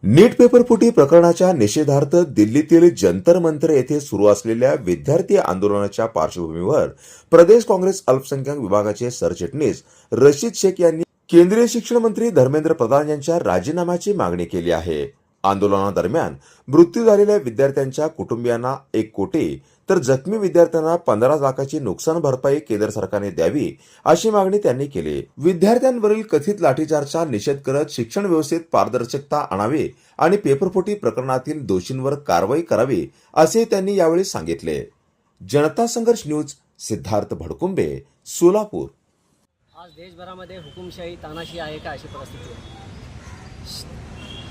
नीट पेपरफुटी प्रकरणाच्या निषेधार्थ दिल्लीतील जंतर मंतर येथे सुरू असलेल्या विद्यार्थी आंदोलनाच्या पार्श्वभूमीवर प्रदेश काँग्रेस अल्पसंख्याक विभागाचे सरचिटणीस रशीद शेख यांनी केंद्रीय शिक्षण मंत्री धर्मेंद्र प्रधान यांच्या राजीनाम्याची मागणी केली आहे। आंदोलनादरम्यान मृत्यू झालेल्या विद्यार्थ्यांच्या कुटुंबियांना 1 कोटी तर जखमी विद्यार्थ्यांना 15 लाखाची नुकसान भरपाई केंद्र सरकारने द्यावी अशी मागणी त्यांनी केली। विद्यार्थ्यांवरील कथित लाठीचार्जचा निषेध करत शिक्षण व्यवस्थेत पारदर्शकता आणावी आणि पेपरफुटी प्रकरणातील दोषींवर कारवाई करावी असे त्यांनी यावेळी सांगितले। जनता संघर्ष न्यूज, सिद्धार्थ भडकुंबे, सोलापूर। आज देशभरामध्ये हुकुमशाही तानाशाही आहे का अशी परिस्थिती आहे।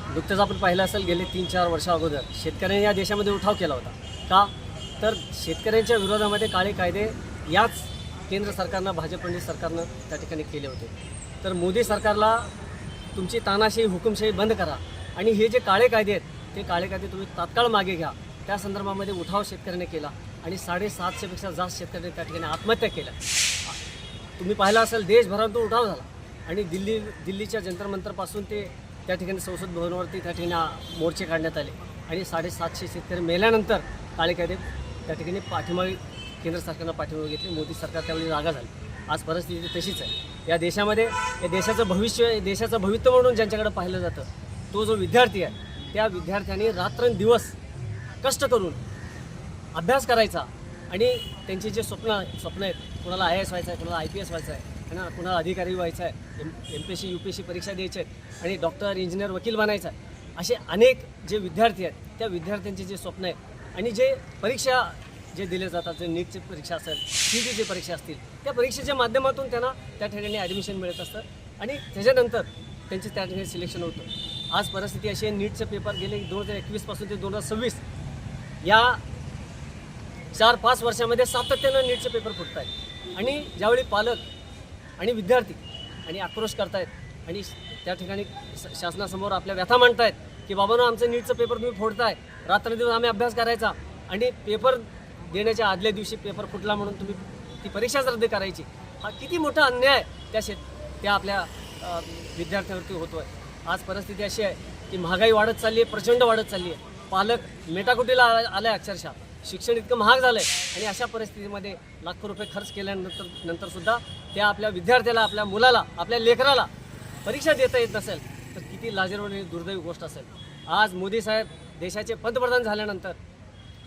नुकतंच आपण पाहिलं असेल गेले 3-4 वर्षा अगोदर शेतकऱ्यांनी या देशामध्ये उठाव केला होता का, तर शेतकऱ्यांच्या विरोधामध्ये काळे कायदे याच केंद्र सरकारनं भाजपनी सरकारनं त्या ठिकाणी केले होते। तर मोदी सरकारला तुमची तानाशाही हुकुमशाही बंद करा आणि हे जे काळे कायदे आहेत ते काळे कायदे तुम्ही तात्काळ मागे घ्या। त्या संदर्भामध्ये उठाव शेतकऱ्यांनी केला आणि 750 पेक्षा जास्त शेतकऱ्यांनी त्या ठिकाणी आत्महत्या केल्या। तुम्ही पाहिलं असेल देशभरातून उठाव झाला आणि दिल्लीच्या जंतर मंतरपासून ते त्या ठिकाणी संसद भवनावरती त्या ठिकाणी मोर्चे काढण्यात आले आणि 750 शेतकरी मेल्यानंतर काळे कायदे त्या ठिकाणी पाठिंबा केंद्र सरकारनं पाठिंबा घेतले। मोदी सरकार त्यावेळी जागा झाली। आज परिस्थिती तशीच आहे। या देशामध्ये या देशाचं भविष्य, देशाचं भविष्य म्हणून ज्यांच्याकडे पाहिलं जातं तो जो विद्यार्थी आहे, त्या विद्यार्थ्यांनी रात्रंदिवस कष्ट करून अभ्यास करायचा आणि त्यांचे जे स्वप्न आहेत, कुणाला IAS व्हायचं आहे, कुणाला IPS व्हायचं आहे ना, कुणाला अधिकारी व्हायचं आहे, MPSC UPSC परीक्षा द्यायच्या आहेत आणि डॉक्टर, इंजिनियर, वकील बनायचं आहे, असे अनेक जे विद्यार्थी आहेत त्या विद्यार्थ्यांचे जे स्वप्न आहे आणि जे परीक्षा जे दिले जातात, जे नीटची परीक्षा असेल, CET ची परीक्षा असतील, त्या परीक्षेच्या माध्यमातून त्यांना त्या ठिकाणी ॲडमिशन मिळत असतं आणि त्याच्यानंतर त्यांचे त्या ठिकाणी सिलेक्शन होतं। आज परिस्थिती अशी आहे, नीटचे पेपर गेले 2021 पासून ते 2026 या 4-5 वर्षामध्ये सातत्यानं नीटचे पेपर फुटत आहेत आणि ज्यावेळी पालक आणि विद्यार्थी आणि आक्रोश करतायत आणि त्या ठिकाणी शासनासमोर आपल्या व्यथा मांडतायत की बाबांनो आमचं नीटचं पेपर तुम्ही फोडताय, रात्रंदिवस आम्ही अभ्यास करायचा आणि पेपर देण्याच्या आदल्या दिवशी पेपर फुटला म्हणून तुम्ही ती परीक्षाच रद्द करायची, हा किती मोठा अन्याय त्या आपल्या विद्यार्थ्यांवरती होतो आहे। आज परिस्थिती अशी आहे की महागाई वाढत चालली आहे, प्रचंड वाढत चालली आहे, पालक मेटाकुटीला आले, अक्षरशः शिक्षण इतकं महाग झालं आहे आणि अशा परिस्थितीमध्ये लाखो रुपये खर्च केल्यानंतर सुद्धा त्या आपल्या विद्यार्थ्याला, आपल्या मुलाला, आपल्या लेकराला परीक्षा देता येत नसेल तर किती लाजिरवाण आणि दुर्दैवी गोष्ट असेल। आज मोदी साहेब देशाचे पंतप्रधान झाल्यानंतर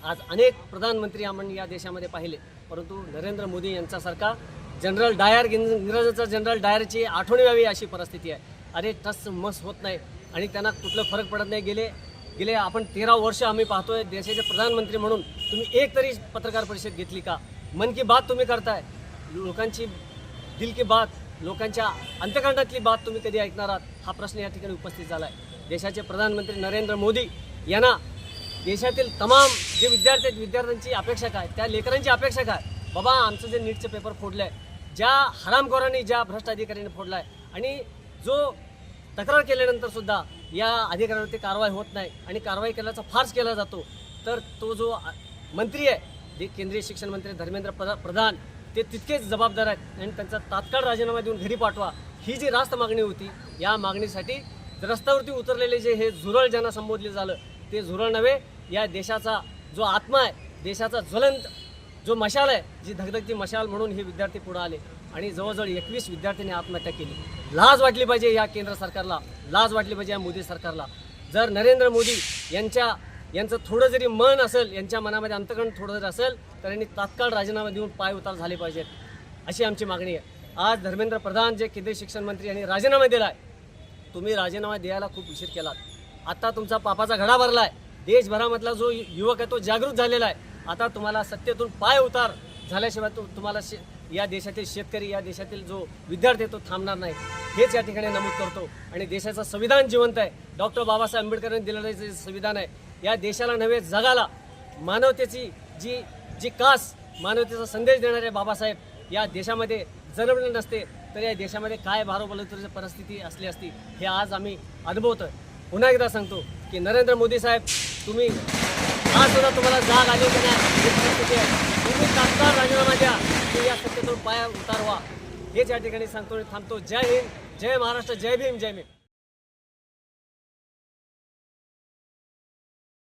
आज अनेक प्रधानमंत्री आपण या देशामध्ये पाहिले, परंतु नरेंद्र मोदी यांच्यासारखा जनरल डायर, इंग्रजाचा जनरल डायरची आठवण यावी अशी परिस्थिती आहे। अरे टस मस होत नाही आणि त्यांना कुठलं फरक पडत नाही। गेले आपण 13 वर्ष आम्ही पाहतोय देशाचे प्रधानमंत्री म्हणून तुम्ही एक तरी पत्रकार परिषद घेतली का? मन की बात तुम्ही करताय, लोकांची दिल की बात, लोकांच्या अंतःकरणातली बात तुम्ही कधी ऐकणार आहात? हा प्रश्न या ठिकाणी उपस्थित झाला आहे। देशाचे प्रधानमंत्री नरेंद्र मोदी यांना देशातील तमाम जे विद्यार्थी आहेत, विद्यार्थ्यांची अपेक्षा काय, त्या लेकरांची अपेक्षा काय? बाबा आमचं जे नीटचं पेपर फोडलं आहे, ज्या हरामखोरांनी, ज्या भ्रष्ट अधिकाऱ्यांनी फोडला आहे आणि जो तक्रार केल्यानंतर सुद्धा या अधिकाऱ्यांवरती कारवाई होत नाही आणि कारवाई केल्याचा फार्स केला जातो, तर तो जो मंत्री आहे, जे केंद्रीय शिक्षण मंत्री धर्मेंद्र प्रधान, ते तितकेच जबाबदार आहेत आणि त्यांचा तात्काळ राजीनामा देऊन घरी पाठवा, ही जी रास्त मागणी होती, या मागणीसाठी रस्त्यावरती उतरलेले जे हे झुरळ ज्यांना संबोधले झालं, ते झुरळ नव्हे, या देशाचा जो आत्मा आहे, देशाचा ज्वलंत जो मशाल आहे, जी धगधगती मशाल म्हणून हे विद्यार्थी पुढे आले आणि जवळजवळ 21 विद्यार्थ्यांनी आत्महत्या केली। लाज वाटली पाहिजे या केंद्र सरकारला, लाज वाटली पाहिजे या मोदी सरकारला। जर नरेंद्र मोदी यांचं थोडं जरी मन असेल, यांच्या मनामध्ये अंतःकरण थोडं जरी असेल, तर यांनी तात्काळ राजीनामा देऊन पाय उतार झाले पाहिजेत अशी आमची मागणी आहे। आज धर्मेंद्र प्रधान जे केंद्रीय शिक्षण मंत्री यांनी राजीनामा दिला आहे, तुम्ही राजीनामा द्यायला खूप उशीर केलात। आता तुमचा पापाचा घडा भरला आहे, देशभरामधला जो युवक आहे तो जागृत झालेला आहे। आता तुम्हाला सत्तेतून पाय उतार झाल्याशिवाय तुम्हाला या देशातील शेतकरी, या देशातील जो विद्यार्थी तो थांबणार नाही, हेच या ठिकाणी नमूद करतो। आणि देशाचं संविधान जिवंत आहे, डॉक्टर बाबासाहेब आंबेडकरांनी दिलेलं जे संविधान आहे, या देशाला नव्हे जगाला मानवतेची जी कास, मानवतेचा संदेश देणारे बाबासाहेब या देशामध्ये जन्मले नसते तर या देशामध्ये काय भारोबलुतरीची परिस्थिती असली असती, हे आज आम्ही अनुभवतोय। पुन्हा एकदा सांगतो की नरेंद्र मोदी साहेब, तुम्ही आज सुद्धा तुम्हाला जाग आली की नाही, तुम्ही तात्काळ राजीनामा द्या, की या सत्तेतून पाय उतारवा, हेच या ठिकाणी सांगतो आणि थांबतो। जय हिंद, जय महाराष्ट्र, जय भीम, जय भीम।